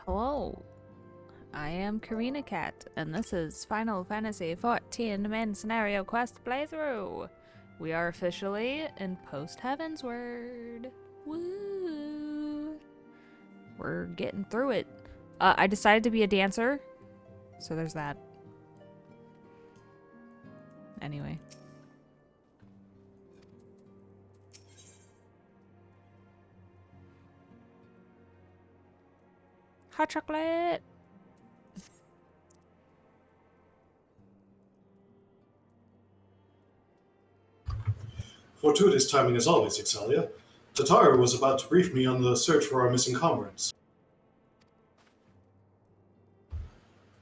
Hello, I am Koreina Cat, and this is Final Fantasy XIV Main Scenario Quest Playthrough. We are officially in Post Heavensward. Woo! We're getting through it. I decided to be a dancer, so there's that. Anyway. Hot chocolate! Fortuitous timing as always, Xaeus. Tataru was about to brief me on the search for our missing comrades.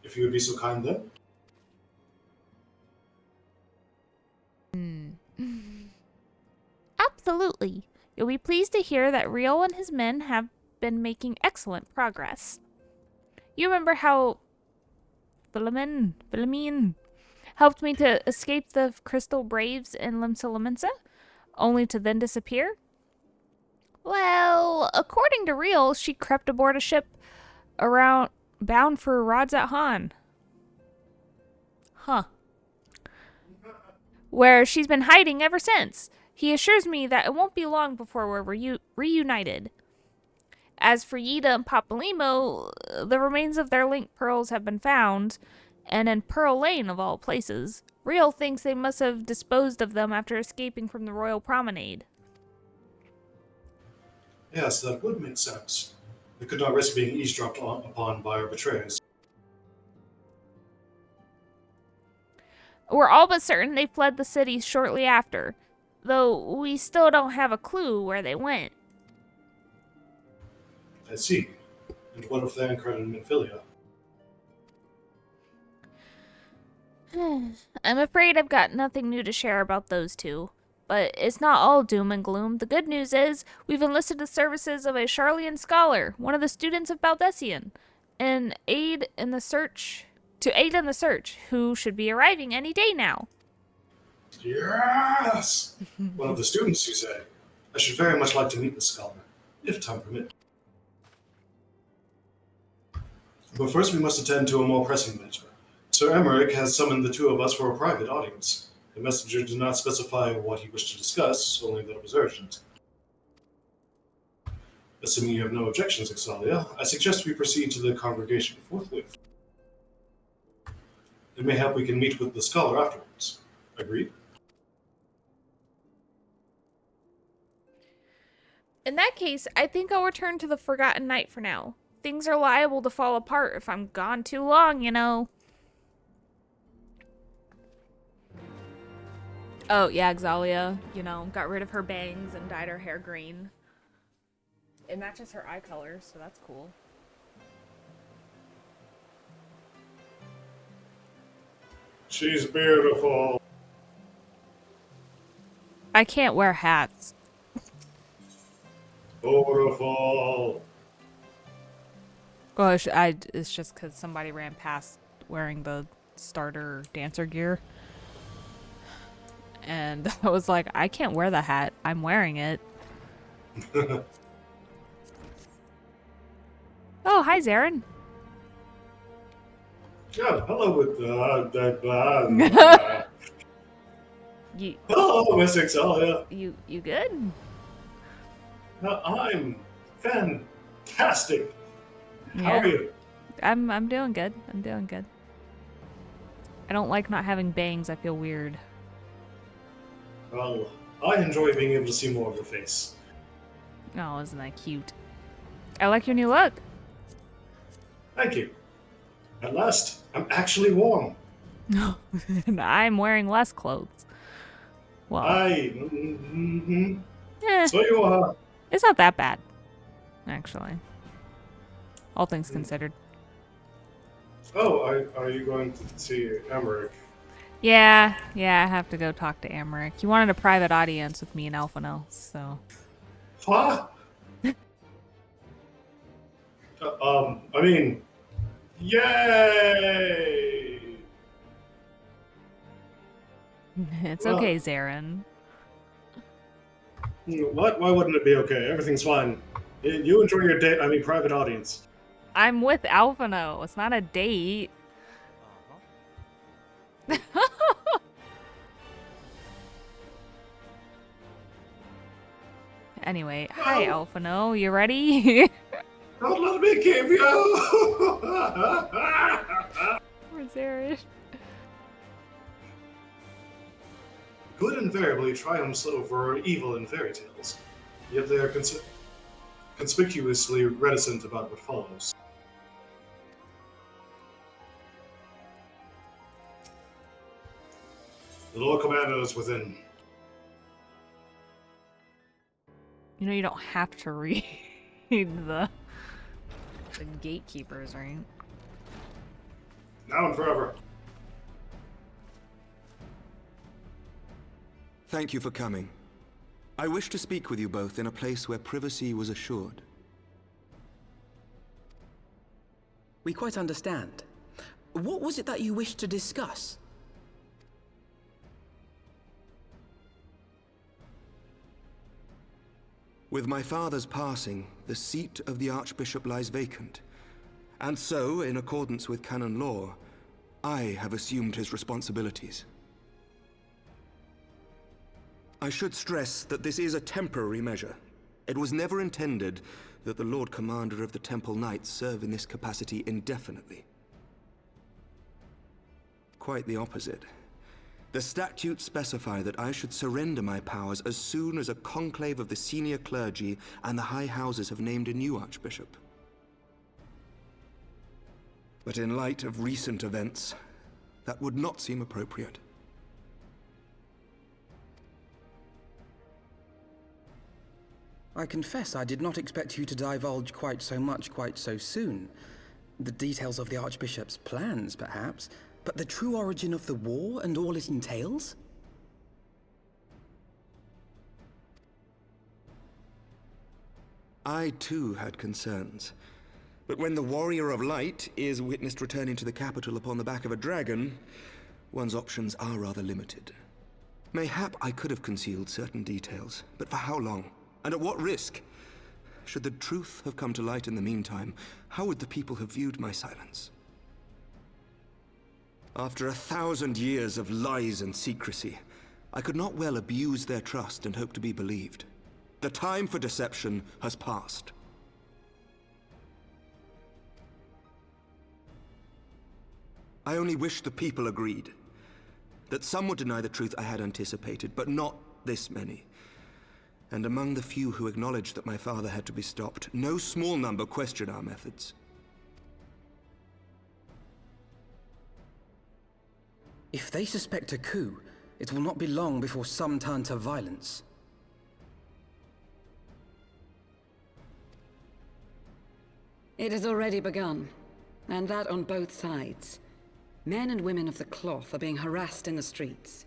If you would be so kind then. Absolutely. You'll be pleased to hear that Riel and his men have been making excellent progress. You remember how Philemon helped me to escape the Crystal Braves in Limsa, only to then disappear? Well, according to Riel, she crept aboard a ship bound for Rodzat Han. Huh. Where she's been hiding ever since. He assures me that it won't be long before we're reunited. As for Yida and Papalymo, the remains of their link pearls have been found, and in Pearl Lane of all places. Riel thinks they must have disposed of them after escaping from the Royal Promenade. Yes, that would make sense. We could not risk being eavesdropped upon by our betrayers. We're all but certain they fled the city shortly after, though we still don't have a clue where they went. I see. And what of Thancred and Minfilia? I'm afraid I've got nothing new to share about those two. But it's not all doom and gloom. The good news is we've enlisted the services of a Charlian scholar, one of the students of Baldessian, to aid in the search, who should be arriving any day now. Yes! One of the students, you say? I should very much like to meet the scholar, if time permits. But first we must attend to a more pressing matter. Sir Emmerich has summoned the two of us for a private audience. The messenger did not specify what he wished to discuss, only that it was urgent. Assuming you have no objections, Xaeus, I suggest we proceed to the congregation forthwith. It may help we can meet with the scholar afterwards. Agreed? In that case, I think I'll return to the Forgotten Night for now. Things are liable to fall apart if I'm gone too long, you know. Oh, yeah, Xaeus, got rid of her bangs and dyed her hair green. It matches her eye color, so that's cool. She's beautiful. I can't wear hats. Beautiful. Gosh, it's just because somebody ran past wearing the starter dancer gear. And I was like, I can't wear the hat. I'm wearing it. Oh, hi, Zarin. Yeah, hello with You hello, Miss Xaeus. you good? I'm fantastic. Yeah. How are you? I'm doing good. I'm doing good. I don't like not having bangs. I feel weird. Well, I enjoy being able to see more of your face. Oh, isn't that cute? I like your new look. Thank you. At last, I'm actually warm. And I'm wearing less clothes. Well, So you are. It's not that bad, actually. All things considered. Oh, are you going to see Emmerich? Yeah, I have to go talk to Emmerich. He wanted a private audience with me and Alphino, so. Huh? I mean, yay! It's okay, Zarin. What? Why wouldn't it be okay? Everything's fine. You enjoy your date. I mean, private audience. I'm with Alphino. It's not a date. Anyway, hi Alphino. You ready? Don't let me keep you! Where's Xaeus? Good invariably triumphs over evil in fairy tales, yet they are conspicuously reticent about what follows. The Lord Commander is within. You know you don't have to read the gatekeepers, right? Now and forever. Thank you for coming. I wish to speak with you both in a place where privacy was assured. We quite understand. What was it that you wished to discuss? With my father's passing, the seat of the Archbishop lies vacant. And so, in accordance with canon law, I have assumed his responsibilities. I should stress that this is a temporary measure. It was never intended that the Lord Commander of the Temple Knights serve in this capacity indefinitely. Quite the opposite. The statutes specify that I should surrender my powers as soon as a conclave of the senior clergy and the high houses have named a new archbishop. But in light of recent events, that would not seem appropriate. I confess I did not expect you to divulge quite so much quite so soon. The details of the Archbishop's plans, perhaps, but the true origin of the war and all it entails? I too had concerns. But when the Warrior of Light is witnessed returning to the capital upon the back of a dragon, one's options are rather limited. Mayhap I could have concealed certain details, but for how long? And at what risk? Should the truth have come to light in the meantime, how would the people have viewed my silence? After 1,000 years of lies and secrecy, I could not well abuse their trust and hope to be believed. The time for deception has passed. I only wish the people agreed. That some would deny the truth I had anticipated, but not this many. And among the few who acknowledged that my father had to be stopped, no small number question our methods. If they suspect a coup, it will not be long before some turn to violence. It has already begun, and that on both sides. Men and women of the cloth are being harassed in the streets.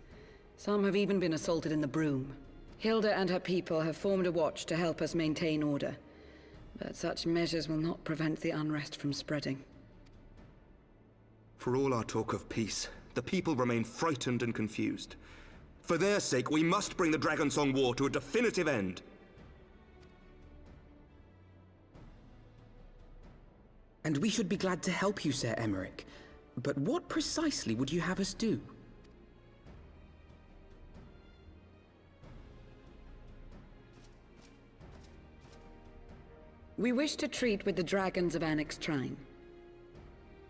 Some have even been assaulted in the Broom. Hilda and her people have formed a watch to help us maintain order. But such measures will not prevent the unrest from spreading. For all our talk of peace, the people remain frightened and confused. For their sake, we must bring the Dragonsong War to a definitive end. And we should be glad to help you, Sir Emmerich. But what precisely would you have us do? We wish to treat with the dragons of Annex Trine.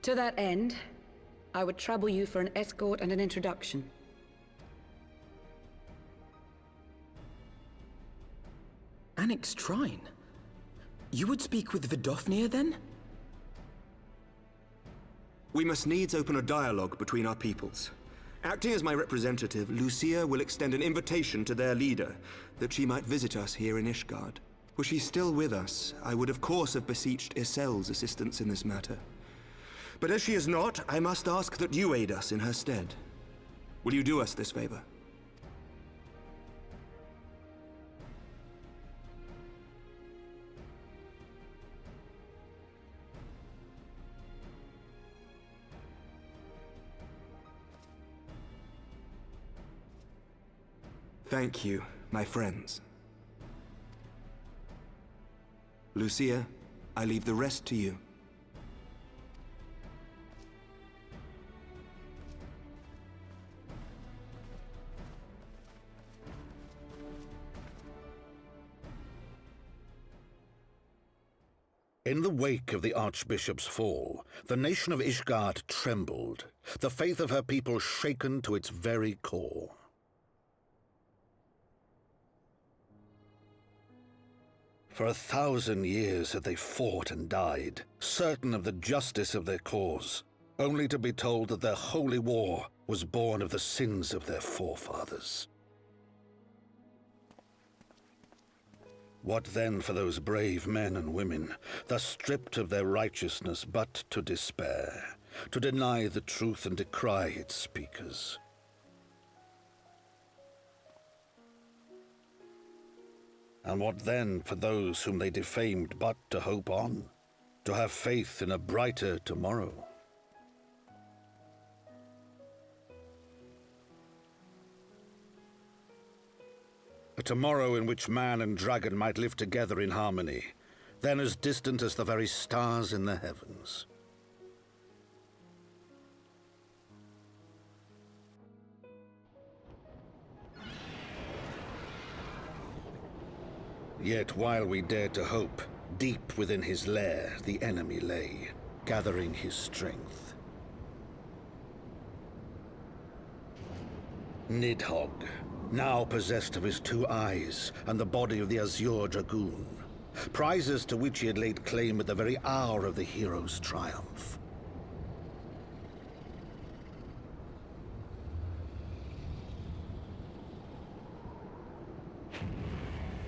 To that end, I would trouble you for an escort and an introduction. Annex Trine? You would speak with Vidofnir, then? We must needs open a dialogue between our peoples. Acting as my representative, Lucia will extend an invitation to their leader, that she might visit us here in Ishgard. Were she still with us, I would of course have beseeched Isel's assistance in this matter. But as she is not, I must ask that you aid us in her stead. Will you do us this favor? Thank you, my friends. Lucia, I leave the rest to you. In the wake of the Archbishop's fall, the nation of Ishgard trembled, the faith of her people shaken to its very core. For 1,000 years had they fought and died, certain of the justice of their cause, only to be told that their holy war was born of the sins of their forefathers. What then for those brave men and women, thus stripped of their righteousness but to despair, to deny the truth and decry its speakers? And what then for those whom they defamed but to hope on, to have faith in a brighter tomorrow? A tomorrow in which man and dragon might live together in harmony, then as distant as the very stars in the heavens. Yet while we dared to hope, deep within his lair the enemy lay, gathering his strength. Nidhogg, now possessed of his 2 eyes and the body of the Azure Dragoon, prizes to which he had laid claim at the very hour of the hero's triumph.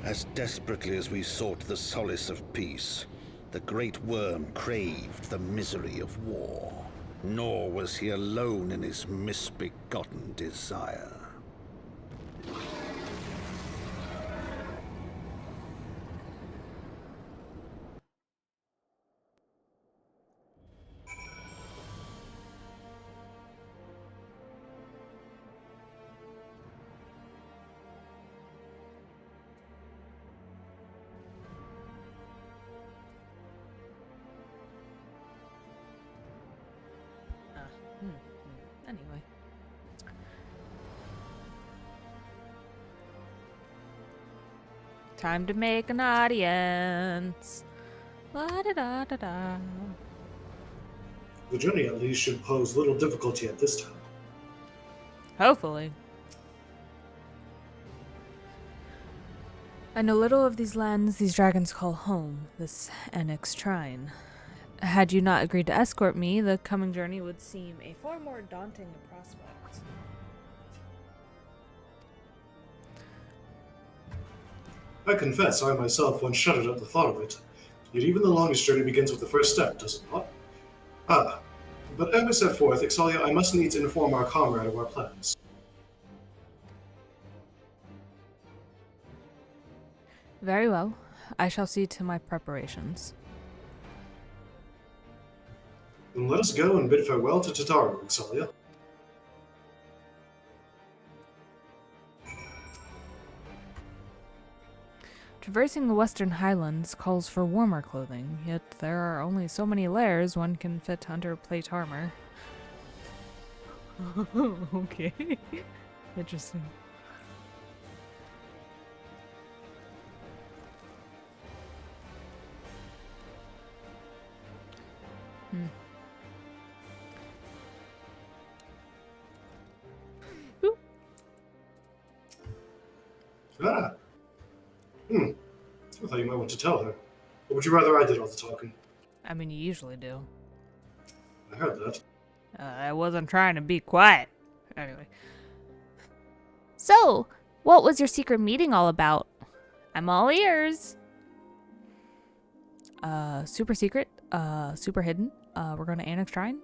As desperately as we sought the solace of peace, the great worm craved the misery of war. Nor was he alone in his misbegotten desire. Anyway. Time to make an audience. La-da-da-da-da. The journey at least should pose little difficulty at this time. Hopefully. I know little of these lands these dragons call home, this Annex Shrine. Had you not agreed to escort me, the coming journey would seem a far more daunting prospect. I confess I myself once shuddered at the thought of it. Yet even the longest journey begins with the first step, does it not? Ah, but ere we set forth, Ixalia, I must needs inform our comrade of our plans. Very well. I shall see to my preparations. Then let us go and bid farewell to Tataru, Ixalia. Traversing the Western Highlands calls for warmer clothing, yet there are only so many layers one can fit under plate armor. Okay. Interesting. Ooh. Ah. I thought you might want to tell her. Or would you rather I did all the talking? I mean, you usually do. I heard that. I wasn't trying to be quiet. Anyway. So, what was your secret meeting all about? I'm all ears. Super secret. Super hidden. We're going to Annex Shrine?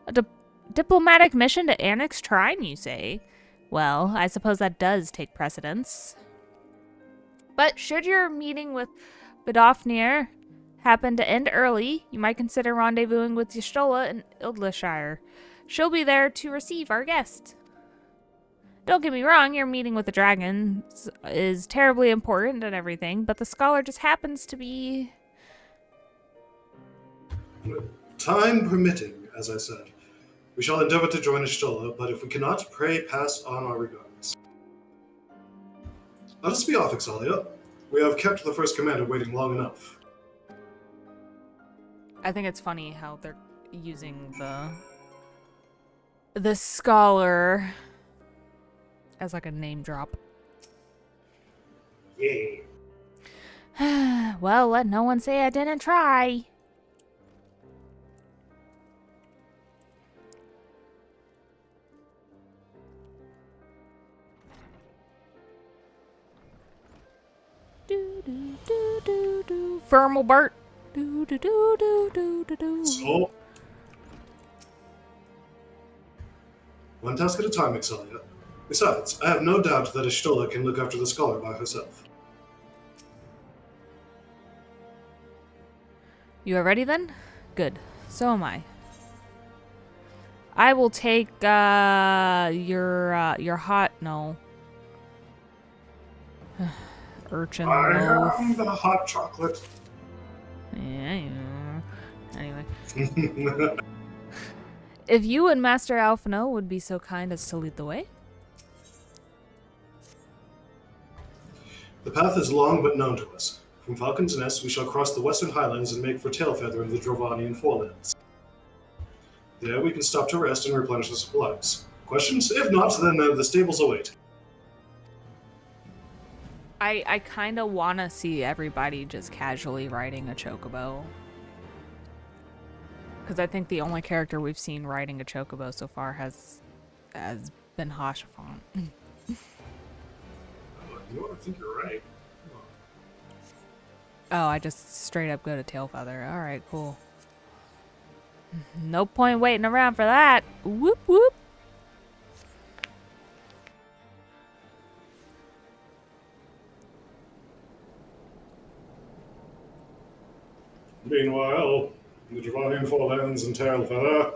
A diplomatic mission to Annex Shrine, you say? Well, I suppose that does take precedence. But should your meeting with Vidofnir happen to end early, you might consider rendezvousing with Y'shtola in Ildleshire. She'll be there to receive our guest. Don't get me wrong, your meeting with the dragons is terribly important and everything, but the scholar just happens to be... Time permitting, as I said. We shall endeavor to join Y'shtola, but if we cannot, pray pass on our regards. Let us be off, Ixalia. We have kept the first commander waiting long enough. I think it's funny how they're using the scholar as like a name drop. Yay. Well, let no one say I didn't try. Do do do do do. Firmalbert. Do do do do do do do. So, one task at a time, Xaeus. Besides, I have no doubt that Ishtola can look after the scholar by herself. You are ready then? Good. So am I. I will take your hot urchin I loaf. am the hot chocolate. Yeah. Anyway, if you and Master Alphino would be so kind as to lead the way. The path is long but known to us. From Falcon's Nest, we shall cross the western highlands and make for Tailfeather in the Drovanian forelands. There we can stop to rest and replenish the supplies. Questions? If not, then the stables await. I kind of want to see everybody just casually riding a chocobo. Because I think the only character we've seen riding a chocobo so far has been Hashafon. You know what? I think you're right. Oh, I just straight up go to Tailfeather. Alright, cool. No point waiting around for that. Whoop whoop. Meanwhile, the Drovanian forelands and Tailfeather.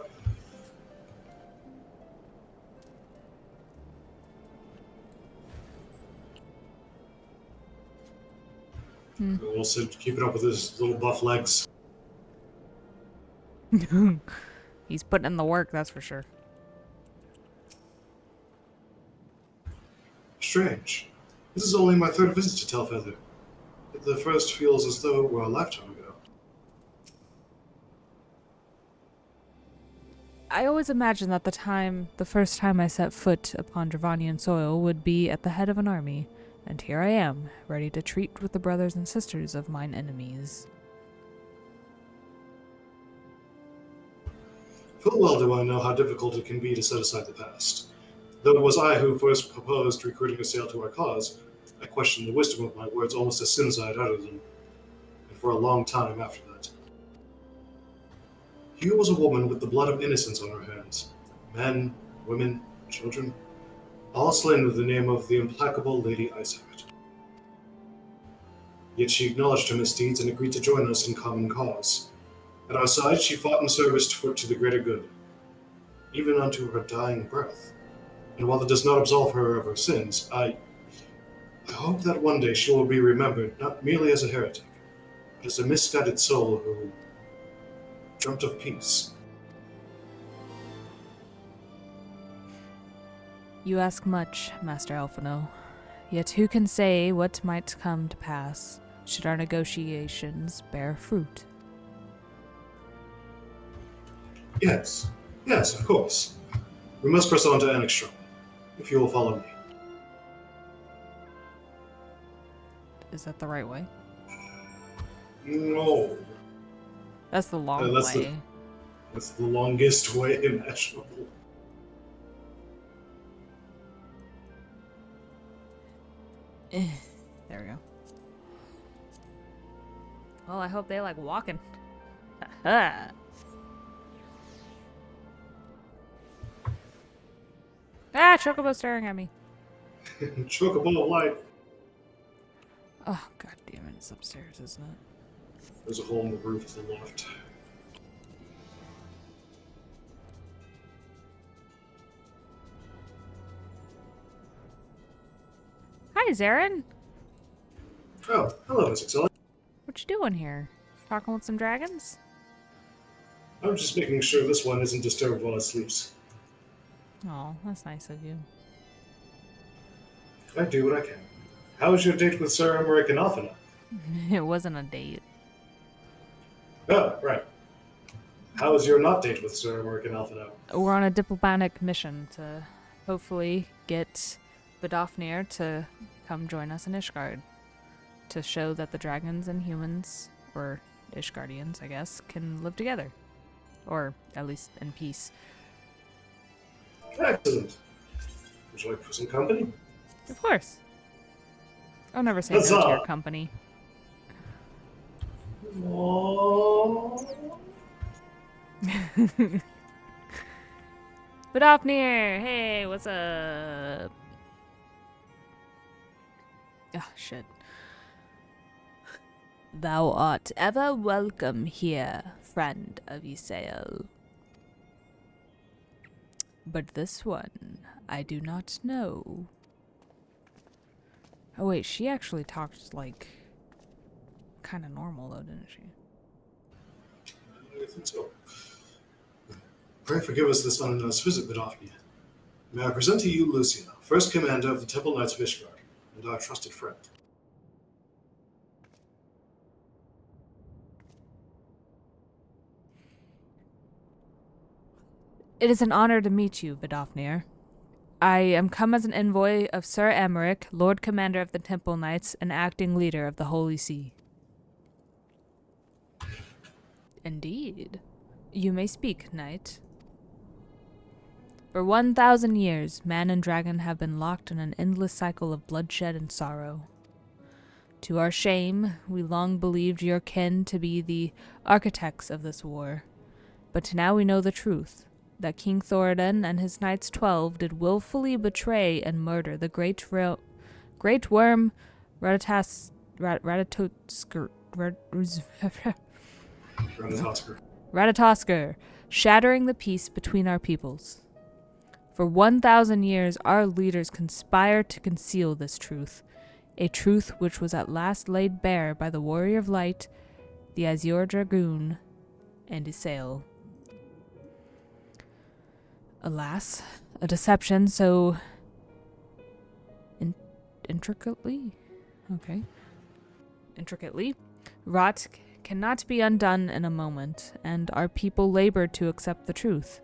We'll sit keeping up with his little buff legs. He's putting in the work, that's for sure. Strange. This is only my third visit to Tailfeather. The first feels as though it were a lifetime ago. I always imagined that the first time I set foot upon Dravanian soil would be at the head of an army, and here I am, ready to treat with the brothers and sisters of mine enemies. Full well do I know how difficult it can be to set aside the past. Though it was I who first proposed recruiting a sail to our cause, I questioned the wisdom of my words almost as soon as I had uttered them, and for a long time after that. Here was a woman with the blood of innocence on her hands. Men, women, children, all slain with the name of the implacable Lady Iceheart. Yet she acknowledged her misdeeds and agreed to join us in common cause. At our side, she fought in service to the greater good, even unto her dying breath. And while it does not absolve her of her sins, I hope that one day she will be remembered not merely as a heretic, but as a misguided soul who dreamt of peace. You ask much, Master Alphino. Yet who can say what might come to pass, should our negotiations bear fruit? Yes, of course. We must press on to Annexstrom, if you will follow me. Is that the right way? No. That's the long that's way. That's the longest way imaginable. There we go. Well, I hope they like walking. Ah, Chocobo staring at me. Chocobo of light. Oh, god damn it. It's upstairs, isn't it? There's a hole in the roof to the left. Hi, Zarin. Oh, hello, Miss Excella. What you doing here? Talking with some dragons? I'm just making sure this one isn't disturbed while it sleeps. Oh, that's nice of you. I do what I can. How was your date with Sir Emmerich and Alphina? It wasn't a date. Oh, right. How is your not date with Sir American Alpha now? We're on a diplomatic mission to hopefully get Vidofnir to come join us in Ishgard to show that the dragons and humans, or Ishgardians, I guess, can live together. Or at least in peace. Excellent. Would you like for some company? Of course. I'll never say no to your company. Vidofnir! Hey, what's up? Ah, shit. Thou art ever welcome here, friend of Ysael. But this one, I do not know. Oh wait, she actually talked, like, kind of normal though, didn't she? I think so. Pray forgive us this unannounced visit, Vidofnir. May I present to you Lucia, first commander of the Temple Knights of Ishgard, and our trusted friend. It is an honor to meet you, Vidofnir. I am come as an envoy of Sir Emeric, Lord Commander of the Temple Knights and acting leader of the Holy See. Indeed. You may speak, knight. For 1,000 years, man and dragon have been locked in an endless cycle of bloodshed and sorrow. To our shame, we long believed your kin to be the architects of this war. But now we know the truth, that King Thoradin and his Knights 12 did willfully betray and murder the great worm Ratatosker, shattering the peace between our peoples. For 1,000 years, our leaders conspired to conceal this truth, a truth which was at last laid bare by the Warrior of Light, the Azure Dragoon, and Ysael. Alas, a deception so intricately wrought cannot be undone in a moment, and our people labored to accept the truth.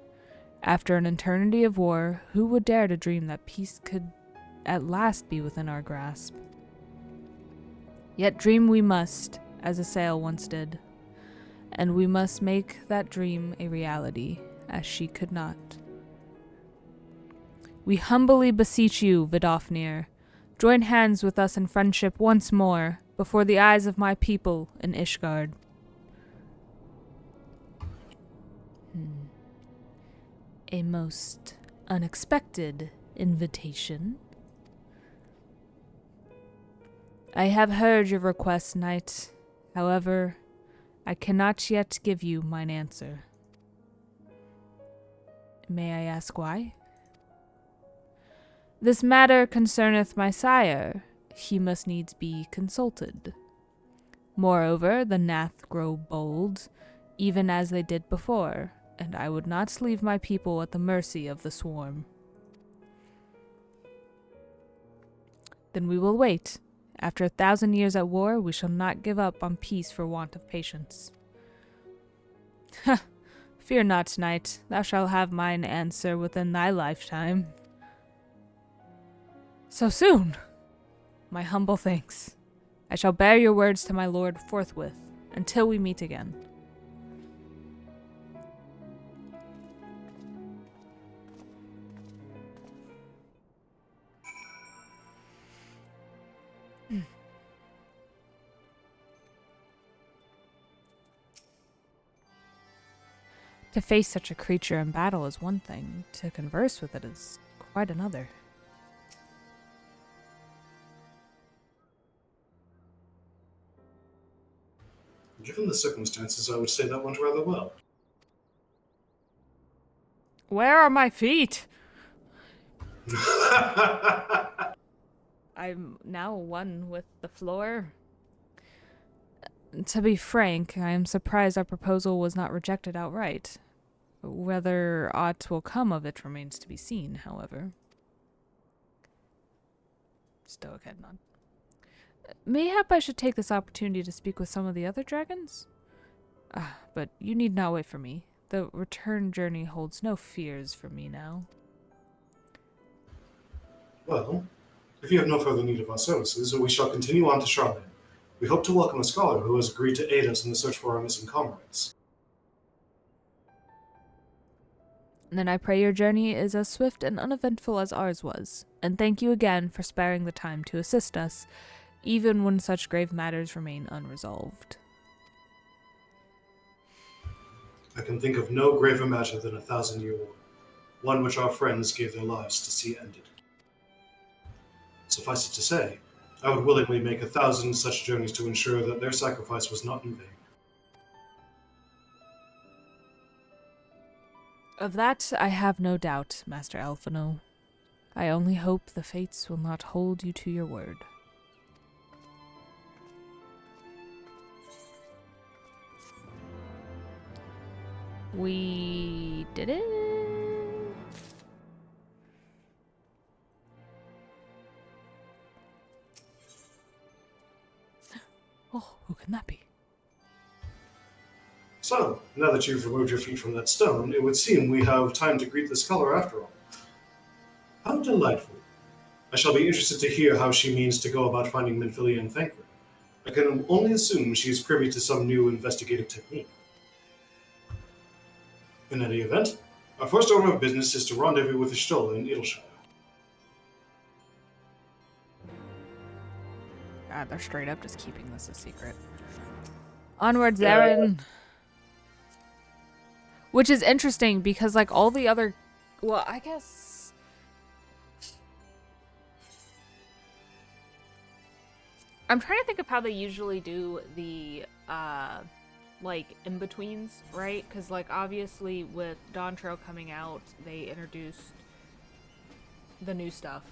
After an eternity of war, who would dare to dream that peace could at last be within our grasp? Yet dream we must, as Ysael once did, and we must make that dream a reality, as she could not. We humbly beseech you, Vidofnir, join hands with us in friendship once more, before the eyes of my people in Ishgard. A most unexpected invitation. I have heard your request, knight. However, I cannot yet give you mine answer. May I ask why? This matter concerneth my sire. He must needs be consulted. Moreover, the Nath grow bold, even as they did before, and I would not leave my people at the mercy of the swarm. Then we will wait. After 1,000 years at war, we shall not give up on peace for want of patience. Ha! Fear not, knight. Thou shalt have mine answer within thy lifetime. So soon! My humble thanks. I shall bear your words to my lord forthwith, until we meet again. To face such a creature in battle is one thing, to converse with it is quite another. Given the circumstances, I would say that went rather well. Where are my feet? I'm now one with the floor. To be frank, I am surprised our proposal was not rejected outright. Whether aught will come of it remains to be seen, however. Stoic head nod. Mayhap I should take this opportunity to speak with some of the other dragons? But you need not wait for me. The return journey holds no fears for me now. Well, if you have no further need of our services, we shall continue on to Charlotte. We hope to welcome a scholar who has agreed to aid us in the search for our missing comrades. Then I pray your journey is as swift and uneventful as ours was, and thank you again for sparing the time to assist us, even when such grave matters remain unresolved. I can think of no graver matter than a 1,000-year war, one which our friends gave their lives to see ended. Suffice it to say, I would willingly make 1,000 such journeys to ensure that their sacrifice was not in vain. Of that I have no doubt, Master Alphino. I only hope the fates will not hold you to your word. We did it? Oh, who can that be? So, now that you've removed your feet from that stone, it would seem we have time to greet the scholar after all. How delightful. I shall be interested to hear how she means to go about finding Minfilia and Thancred. I can only assume she is privy to some new investigative technique. In any event, our first order of business is to rendezvous with Ishtola in Edelshire. God, they're straight up just keeping this a secret. Onwards, Aaron. Which is interesting because, like, all the other... Well, I guess... I'm trying to think of how they usually do the, like, in-betweens, right? Because, like, obviously with Dawn Trail coming out, they introduced the new stuff,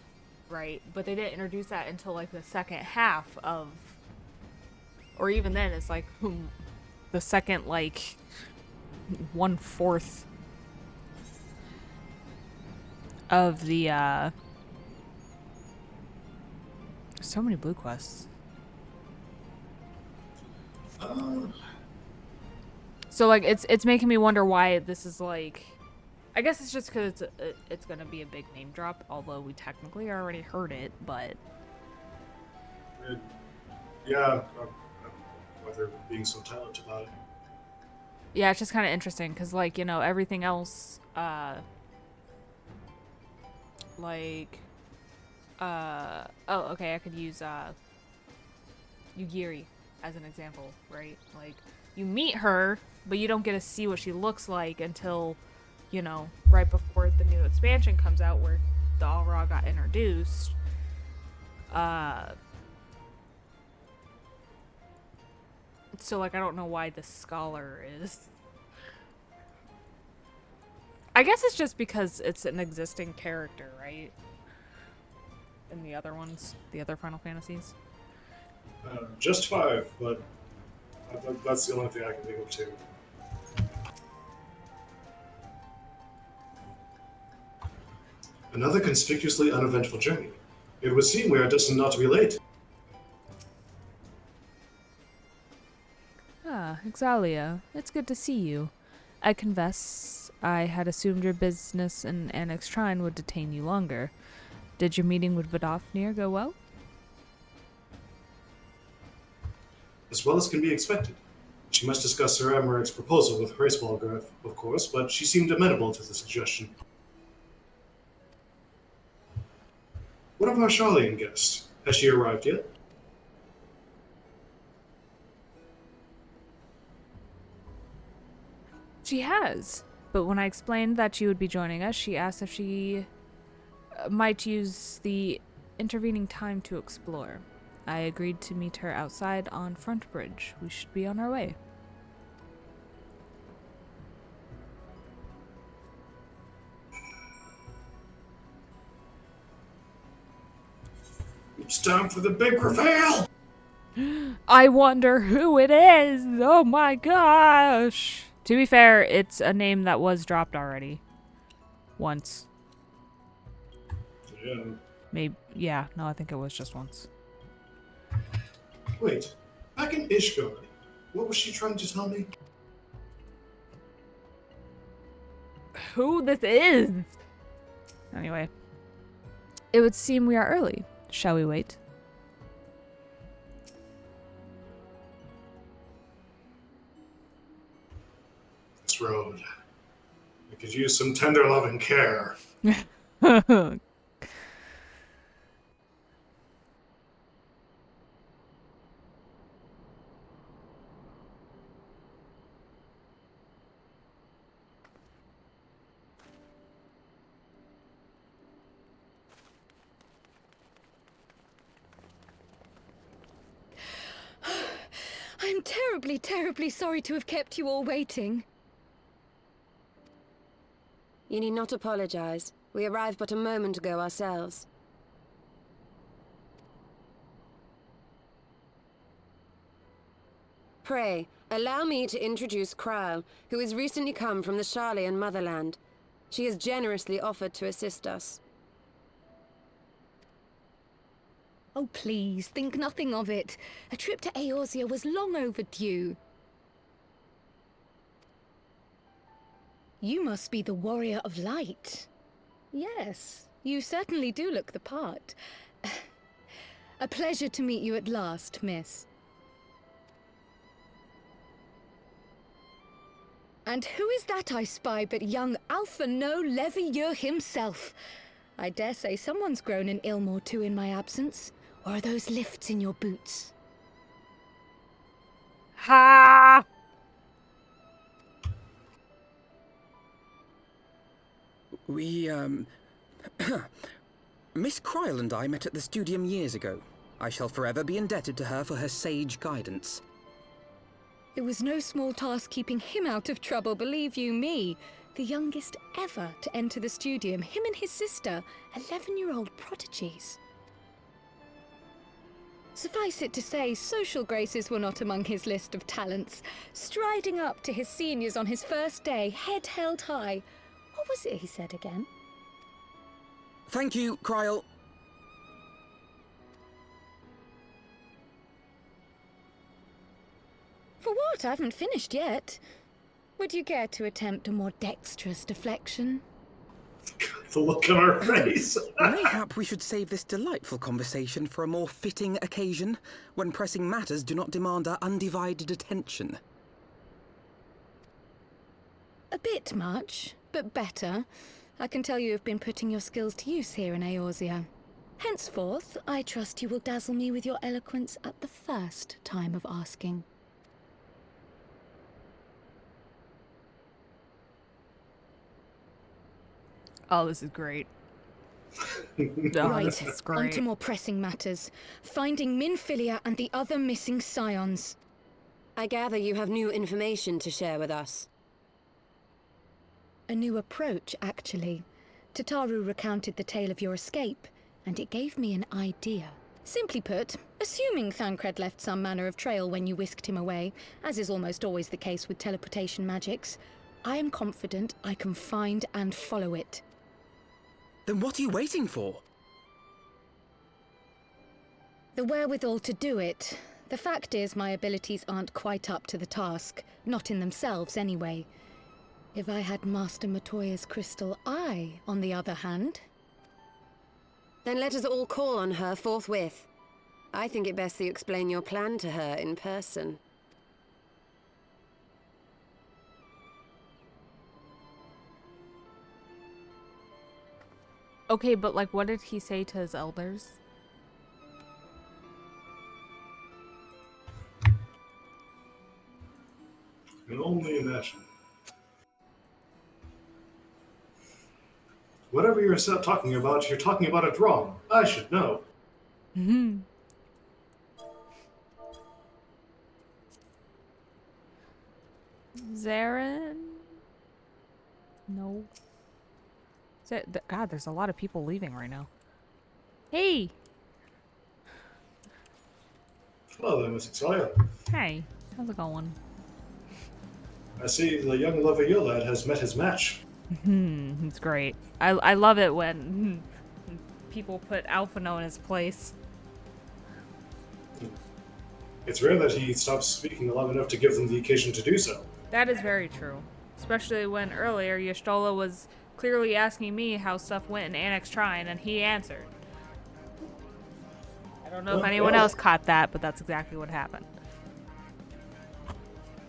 right? But they didn't introduce that until, like, the second half of... Or even then, it's, like, the second, like... 1/4 of the so many blue quests. So like it's making me wonder why this is like, I guess it's just because it's gonna be a big name drop, although we technically already heard it, but Yeah, I don't know why they're being so talented about it. yeah, it's just kind of interesting because, like, you know, everything else, like, oh, okay, I could use, Yugiri as an example, right? Like, you meet her, but you don't get to see what she looks like until, you know, right before the new expansion comes out where the All-Ra got introduced. So, like, I don't know why the scholar is... I guess it's just because it's an existing character, right? In the other ones, the other Final Fantasies. Just 5, but that's the only thing I can think of too. Another conspicuously uneventful journey. It would seem we are destined not to be late. Ah, Xaeus, it's good to see you. I confess, I had assumed your business in Annex Shrine would detain you longer. Did your meeting with Vidofnir go well? As well as can be expected. She must discuss Sir Amaric's proposal with Hraeswalger, of course, but she seemed amenable to the suggestion. What of our Charlian guest? Has she arrived yet? She has, but when I explained that she would be joining us, she asked if she might use the intervening time to explore. I agreed to meet her outside on Front Bridge. We should be on our way. It's time for the big reveal! I wonder who it is! Oh my gosh! To be fair, it's a name that was dropped already. Once. Yeah. Maybe, yeah, no, I think it was just once. Wait, back in Ishgard, what was she trying to tell me? who this is. Anyway. It would seem we are early. Shall we wait? This road. I could use some tender love and care. I'm terribly, terribly sorry to have kept you all waiting. You need not apologize. We arrived but a moment ago ourselves. Pray, allow me to introduce Kryle, who has recently come from the Sharlayan motherland. She has generously offered to assist us. Oh, please, think nothing of it. A trip to Eorzea was long overdue. You must be the Warrior of Light. Yes, you certainly do look the part. A pleasure to meet you at last, miss. And who is that I spy but young Alpha No Levieux himself? I dare say someone's grown an ilm or two in my absence. Or are those lifts in your boots? Ha! We, Miss Kryle and I met at the Studium years ago. I shall forever be indebted to her for her sage guidance. It was no small task keeping him out of trouble, believe you me. The youngest ever to enter the Studium, him and his sister, 11-year-old prodigies. Suffice it to say, social graces were not among his list of talents. Striding up to his seniors on his first day, head held high. What was it he said again? Thank you, Kryle. For what? I haven't finished yet. Would you care to attempt a more dexterous deflection? The look on her face. Mayhap we should save this delightful conversation for a more fitting occasion, when pressing matters do not demand our undivided attention. A bit much, but better. I can tell you have been putting your skills to use here in Eorzea. Henceforth, I trust you will dazzle me with your eloquence at the first time of asking. Oh, this is great. Right, This is on great. to more pressing matters. Finding Minfilia and the other missing scions. I gather you have new information to share with us. A new approach, actually. Tataru recounted the tale of your escape, and it gave me an idea. Simply put, assuming Thancred left some manner of trail when you whisked him away, as is almost always the case with teleportation magics, I am confident I can find and follow it. Then what are you waiting for? The wherewithal to do it. The fact is, my abilities aren't quite up to the task. Not in themselves, anyway. If I had Master Matoya's crystal eye, on the other hand... Then let us all call on her forthwith. I think it best that you explain your plan to her in person. Okay, but like, what did he say to his elders? I can only imagine. Whatever you're talking about it wrong. I should know. Mm-hmm. Zarin? No. God, there's a lot of people leaving right now. Hey! Hello there, Miss Xaeus. Hey, how's it going? I see the young Levieux lad has met his match. It's great. I love it when people put Alphino in his place. It's rare that he stops speaking long enough to give them the occasion to do so. That is very true. Especially when earlier Y'shtola was clearly asking me how stuff went in Annex Trine, and he answered. I don't know if anyone else caught that, but that's exactly what happened.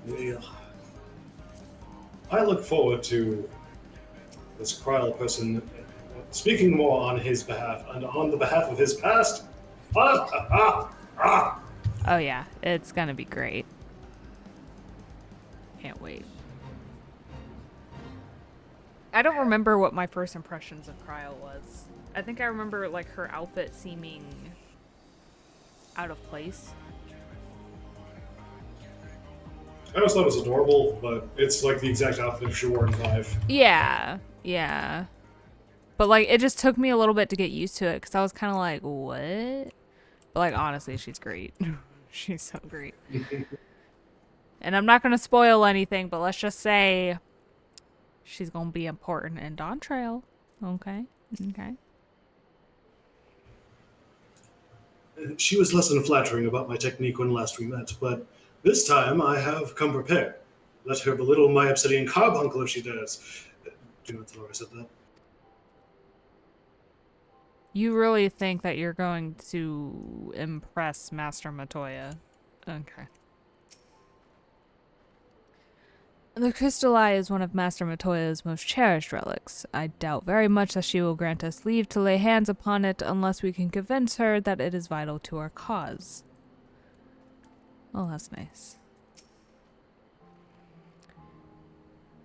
Yeah. I look forward to this Kryl person speaking more on his behalf and on the behalf of his past. Oh yeah, it's gonna be great. Can't wait. I don't remember what my first impressions of Kryl was. I think I remember like her outfit seeming out of place. I always thought it was adorable, but it's like the exact outfit she wore in 5. Yeah, yeah. But like it just took me a little bit to get used to it because I was kind of like, what? But like honestly, she's great. She's so great. And I'm not gonna spoil anything, but let's just say she's gonna be important in Dawn Trail. Okay. Okay. She was less than flattering about my technique when last we met, but this time I have come prepared. Let her belittle my obsidian carbuncle if she dares. Do not tell her I said that. You really think that you're going to impress Master Matoya? Okay. The crystal eye is one of Master Matoya's most cherished relics. I doubt very much that she will grant us leave to lay hands upon it unless we can convince her that it is vital to our cause. Oh, that's nice.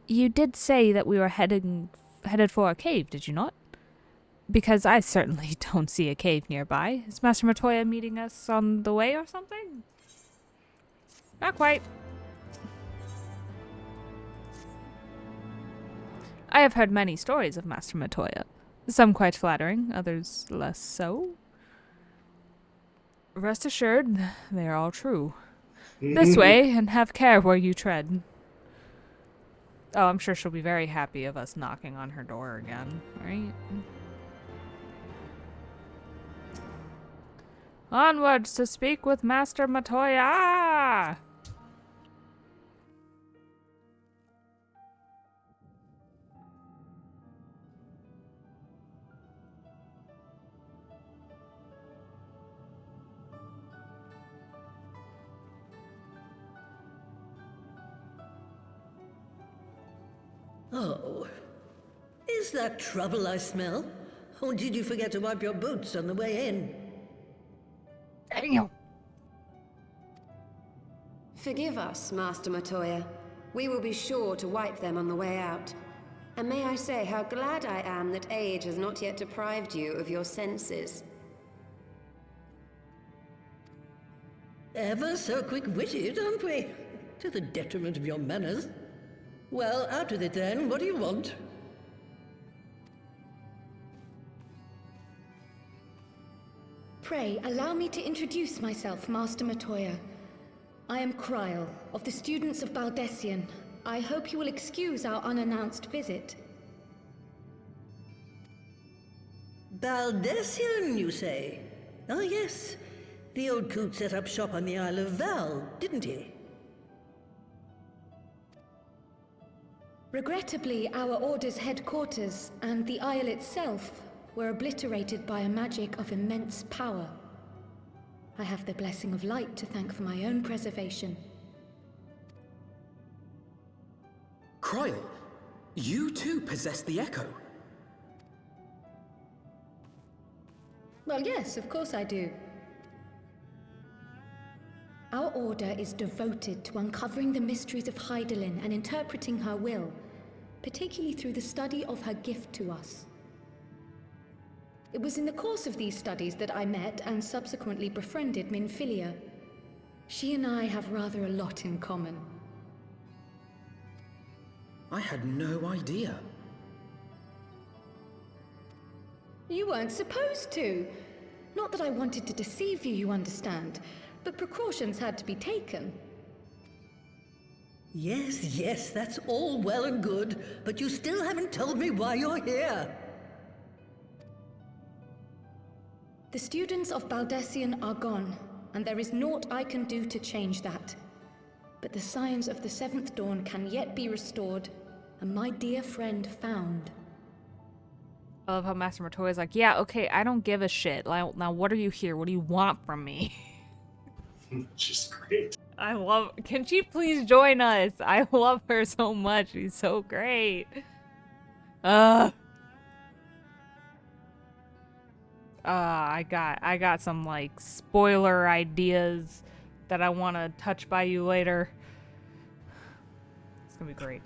You did say that we were headed for a cave, did you not? Because I certainly don't see a cave nearby. Is Master Matoya meeting us on the way or something? Not quite. I have heard many stories of Master Matoya. Some quite flattering, others less so. Rest assured, they are all true. This way, and have care where you tread. Oh, I'm sure she'll be very happy of us knocking on her door again, right? Onwards to speak with Master Matoya! Oh, is that trouble I smell? Or did you forget to wipe your boots on the way in? Daniel! Forgive us, Master Matoya. We will be sure to wipe them on the way out. And may I say how glad I am that age has not yet deprived you of your senses. Ever so quick-witted, aren't we? To the detriment of your manners. Well, out with it then. What do you want? Pray, allow me to introduce myself, Master Matoya. I am Kryl, of the students of Baldessian. I hope you will excuse our unannounced visit. Baldessian, you say? Ah, yes. The old coot set up shop on the Isle of Val, didn't he? Regrettably, our order's headquarters and the isle itself were obliterated by a magic of immense power. I have the blessing of light to thank for my own preservation. Kryl, you too possess the Echo. Well, yes, of course I do. Our order is devoted to uncovering the mysteries of Hydaelyn and interpreting her will, particularly through the study of her gift to us. It was in the course of these studies that I met and subsequently befriended Minfilia. She and I have rather a lot in common. I had no idea. You weren't supposed to. Not that I wanted to deceive you, you understand, but precautions had to be taken. Yes, that's all well and good, but you still haven't told me why you're here. The students of Baldessian are gone, and there is naught I can do to change that. But the science of the Seventh Dawn can yet be restored, and my dear friend found. I love how Master Matoya is like, yeah, okay, I don't give a shit. Now, what are you here? What do you want from me? She's great. I love... Can she please join us? I love her so much. She's so great. I got some, like, spoiler ideas that I want to touch by you later. It's gonna be great.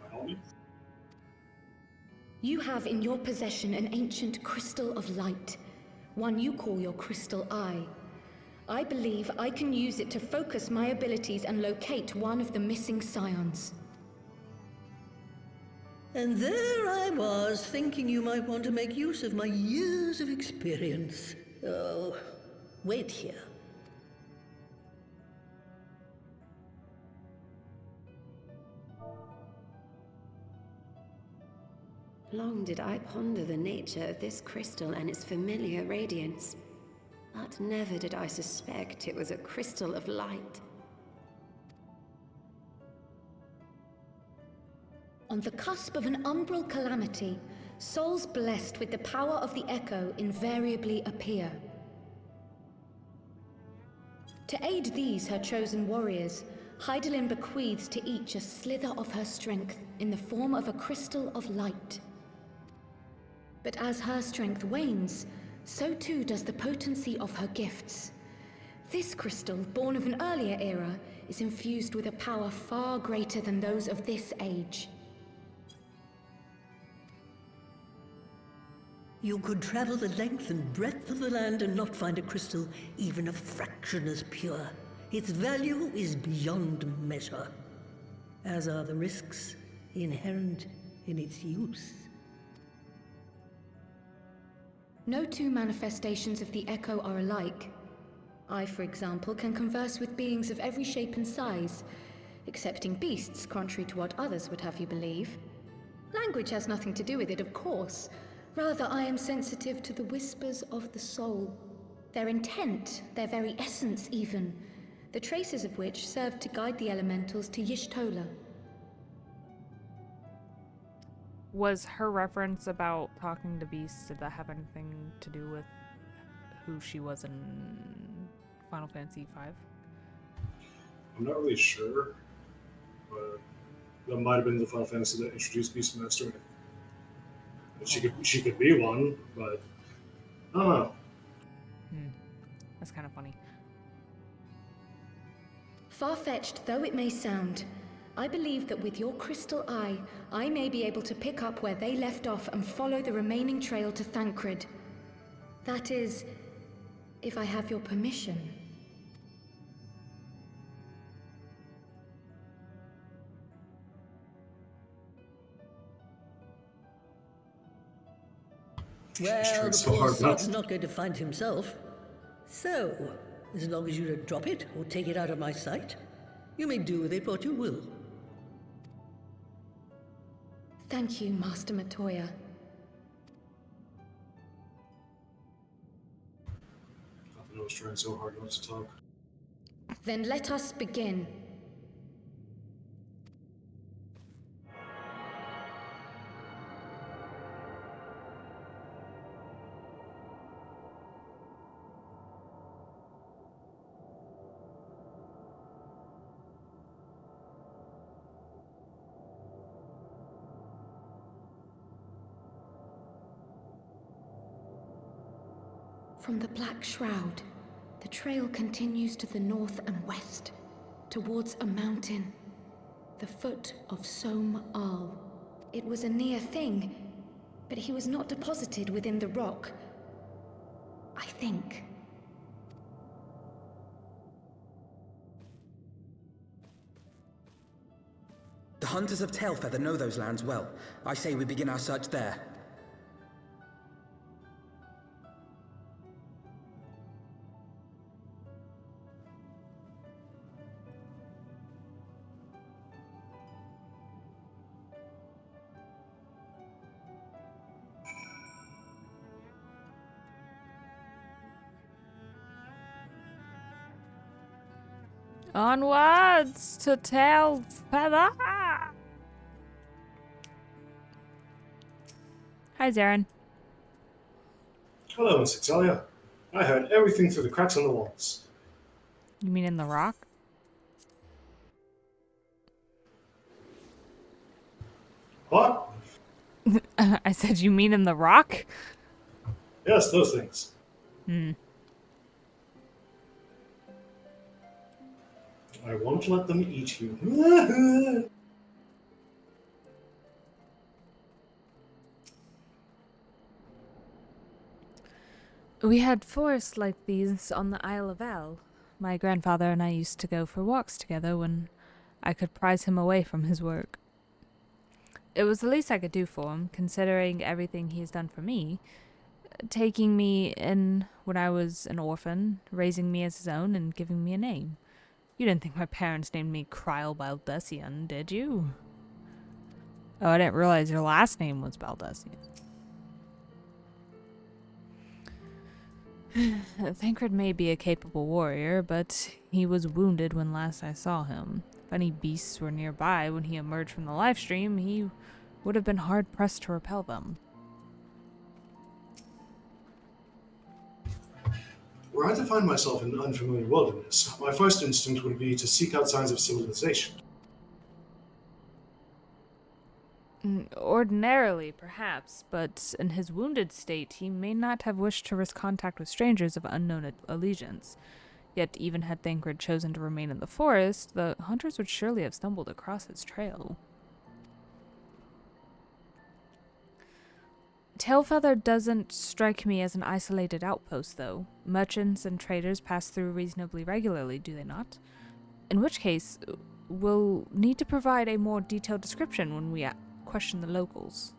You have in your possession an ancient crystal of light, one you call your crystal eye. I believe I can use it to focus my abilities and locate one of the missing scions. And there I was, thinking you might want to make use of my years of experience. Oh, wait here. Long did I ponder the nature of this crystal and its familiar radiance, but never did I suspect it was a crystal of light. On the cusp of an umbral calamity, souls blessed with the power of the Echo invariably appear. To aid these, her chosen warriors, Hydaelyn bequeaths to each a slither of her strength in the form of a crystal of light. But as her strength wanes, so too does the potency of her gifts. This crystal, born of an earlier era, is infused with a power far greater than those of this age. You could travel the length and breadth of the land and not find a crystal even a fraction as pure. Its value is beyond measure, as are the risks inherent in its use. No two manifestations of the Echo are alike. I, for example, can converse with beings of every shape and size, excepting beasts, contrary to what others would have you believe. Language has nothing to do with it, of course. Rather, I am sensitive to the whispers of the soul. Their intent, their very essence even, the traces of which served to guide the elementals to Y'shtola. Was her reference about talking to beasts, did that have anything to do with who she was in Final Fantasy V? I'm not really sure, but that might have been the Final Fantasy that introduced Beastmaster. She could be one, but I don't know. That's kind of funny. Far-fetched though it may sound, I believe that with your crystal eye, I may be able to pick up where they left off and follow the remaining trail to Thancred. That is, if I have your permission. Well, the so poor hard not sod's to. not going to find himself. So, as long as you don't drop it or take it out of my sight, you may do with it what you will. Thank you, Master Matoya. I was trying so hard not to talk. Then let us begin. From the Black Shroud, the trail continues to the north and west, towards a mountain, the foot of Som Al. It was a near thing, but he was not deposited within the rock. I think. The hunters of Tailfeather know those lands well. I say we begin our search there. Onwards to Tailfeather! Hi, Zarin. Hello, Miss Xaeus. I heard everything through the cracks in the walls. You mean in the rock? What? I said you mean in the rock? Yes, those things. Hmm. I won't let them eat you. We had forests like these on the Isle of El. My grandfather and I used to go for walks together when I could prise him away from his work. It was the least I could do for him, considering everything he has done for me, taking me in when I was an orphan, raising me as his own, and giving me a name. You didn't think my parents named me Kryl Baldessian, did you? Oh, I didn't realize your last name was Baldessian. Thancred may be a capable warrior, but he was wounded when last I saw him. If any beasts were nearby when he emerged from the live stream, he would have been hard-pressed to repel them. Were I to find myself in unfamiliar wilderness, my first instinct would be to seek out signs of civilization. Ordinarily, perhaps, but in his wounded state, he may not have wished to risk contact with strangers of unknown allegiance. Yet, even had Thancred chosen to remain in the forest, the hunters would surely have stumbled across his trail. Tailfeather doesn't strike me as an isolated outpost, though. Merchants and traders pass through reasonably regularly, do they not? In which case, we'll need to provide a more detailed description when we question the locals.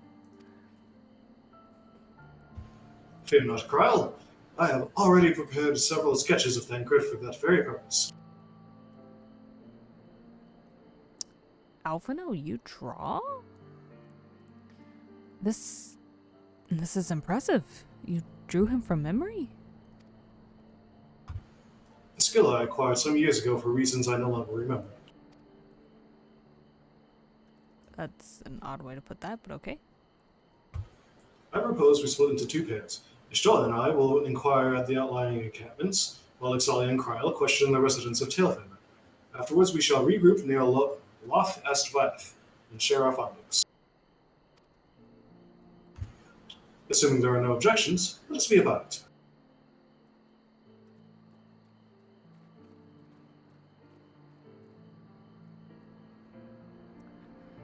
Fear not, Kryl. I have already prepared several sketches of Thancred for that very purpose. Alphino, you draw? This is impressive. You drew him from memory? A skill I acquired some years ago for reasons I no longer remember. That's an odd way to put that, but okay. I propose we split into two pairs. Ishtal and I will inquire at the outlying encampments, while Ixalia and Kryl question the residents of Tailfeather. Afterwards, we shall regroup near Loth Estvath and share our findings. Assuming there are no objections, let us be about it.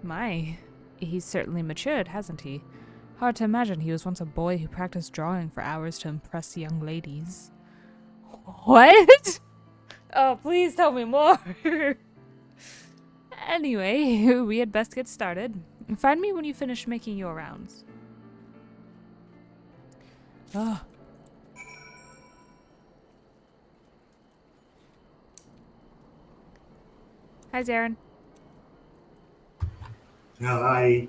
My, he's certainly matured, hasn't he? Hard to imagine he was once a boy who practiced drawing for hours to impress young ladies. What? Oh, please tell me more. Anyway, we had best get started. Find me when you finish making your rounds. Oh. Hi, Zarin. Hi.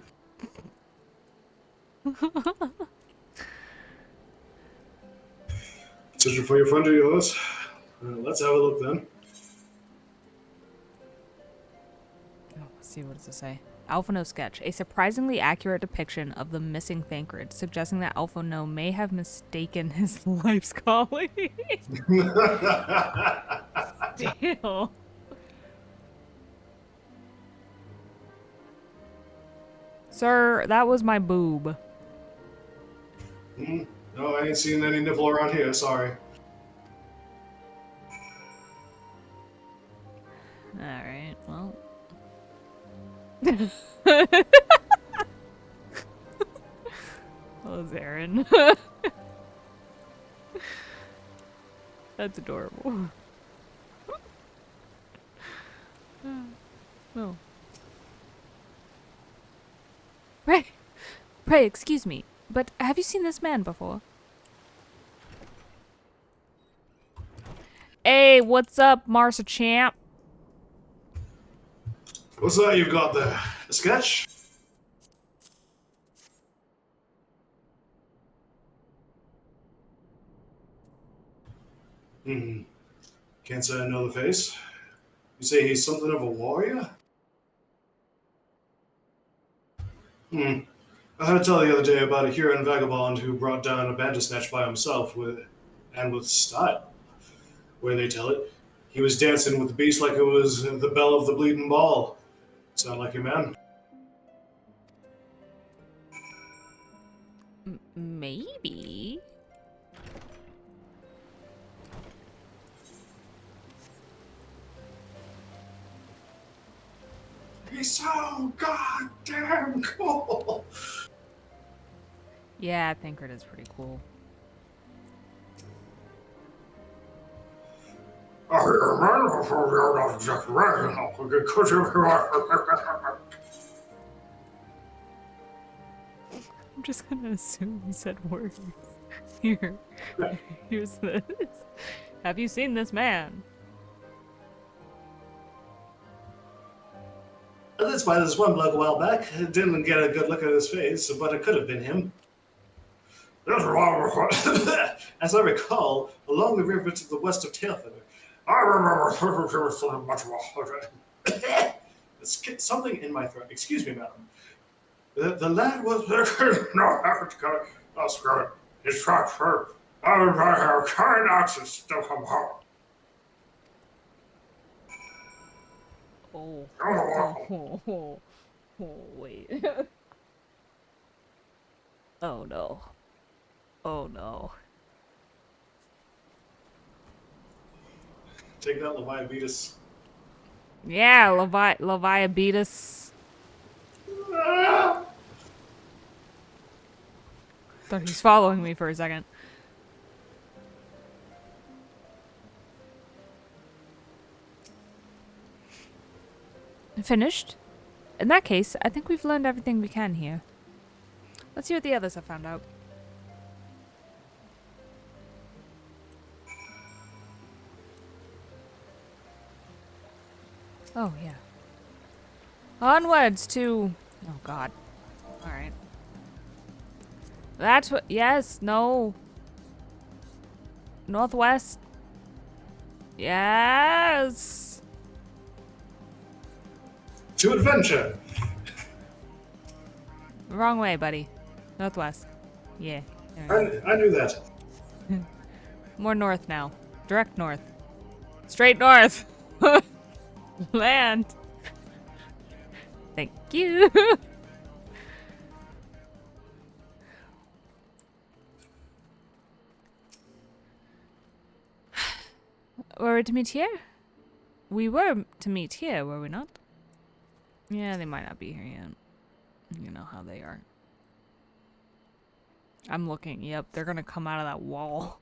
Searching for your friend or yours? Let's have a look then. Oh, let's see, what does it say? Alphino sketch. A surprisingly accurate depiction of the missing Thancred, suggesting that Alphino may have mistaken his life's calling. Still. Sir, that was my boob. No, I ain't seen any nipple around here, sorry. Alright, well. Oh, Zarin. That's adorable. Oh. Pray, excuse me, but have you seen this man before? Hey, what's up, Marsa champ? What's that you've got there? A sketch? Can't say I know the face. You say he's something of a warrior? I had to tell the other day about a Huron vagabond who brought down a bandersnatch by himself with style. Where they tell it, he was dancing with the beast like it was the bell of the bleeding ball. Sound like you, man? Maybe. He's so goddamn cool. Yeah, Thancred is pretty cool. I'm just gonna assume he said words. Here's this. Have you seen this man? That's why this one bloke a while back didn't get a good look at his face, but it could have been him. As I recall, along the river to the west of Thancred, I remember so much more. Something in my throat. Excuse me, madam. The lad was no that's good. It's trapped her. I have kind access to come home. Oh, wait. Oh no. Oh no. Take that, Leviabetus. Yeah, Leviabetus. Thought he's following me for a second. Finished? In that case, I think we've learned everything we can here. Let's see what the others have found out. Oh, yeah. Onwards to... Oh, God. Alright. That's what... Yes, no. Northwest. Yes. To adventure. Wrong way, buddy. Northwest. Yeah. I knew that. More north now. Direct north. Straight north. Land. Thank you. Were we to meet here? We were to meet here, were we not? Yeah, they might not be here yet. You know how they are. I'm looking. Yep, they're gonna come out of that wall.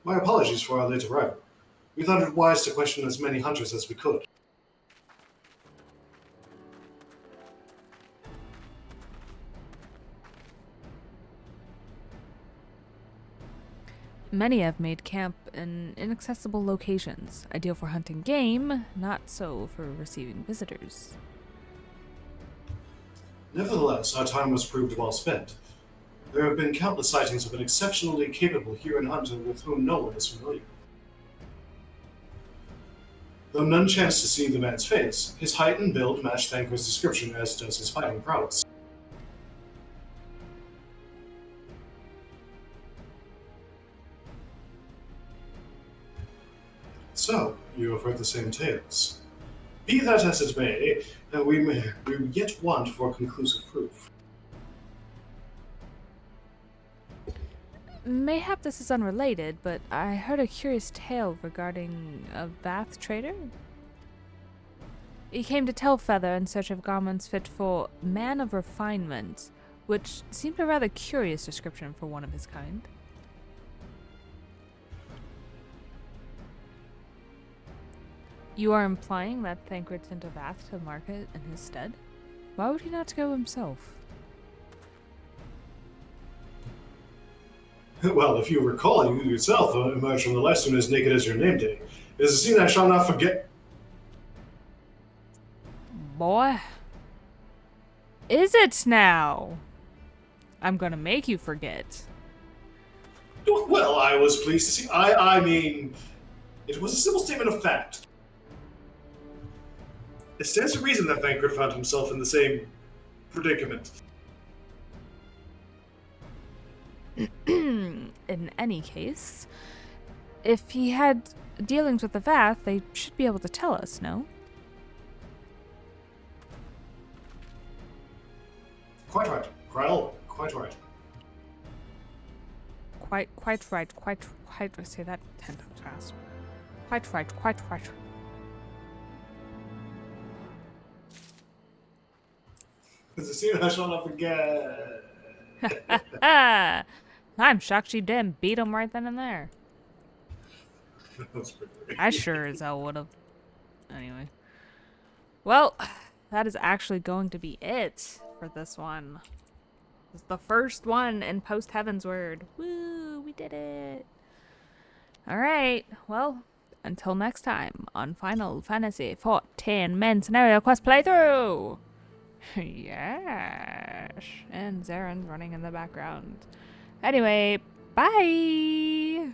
My apologies for our late arrival. We thought it wise to question as many hunters as we could. Many have made camp in inaccessible locations, ideal for hunting game, not so for receiving visitors. Nevertheless, our time was proved well spent. There have been countless sightings of an exceptionally capable Huron hunter with whom no one is familiar. Though none chanced to see the man's face, his height and build matched Thancred's description, as does his fighting prowess. So, you have heard the same tales. Be that as it may, we yet want for conclusive proof. Mayhap this is unrelated, but I heard a curious tale regarding a Bath trader. He came to Telfeather in search of garments fit for man of refinement, which seemed a rather curious description for one of his kind. You are implying that Thancred sent a Bath to market in his stead? Why would he not go himself? Well, if you recall, you yourself emerged from the lesson as naked as your name day. It is a scene I shall not forget. Boy. Is it now? I'm gonna make you forget. Well, I was pleased to see. I mean, it was a simple statement of fact. It stands to reason that Thancred found himself in the same predicament. In any case, if he had dealings with the Vath, they should be able to tell us, no? Quite right. Krell, quite right. Quite right, say that 10 times fast. Quite right. It's a scene I shall not forget. I'm shocked she didn't beat him right then and there. That's pretty great. I sure as hell would have. Anyway. Well, that is actually going to be it for this one. It's the first one in Post Heavensward. Woo, we did it. Alright, well, until next time on Final Fantasy XIV Main Scenario Quest Playthrough. Yes. And Zaren's running in the background. Anyway, bye!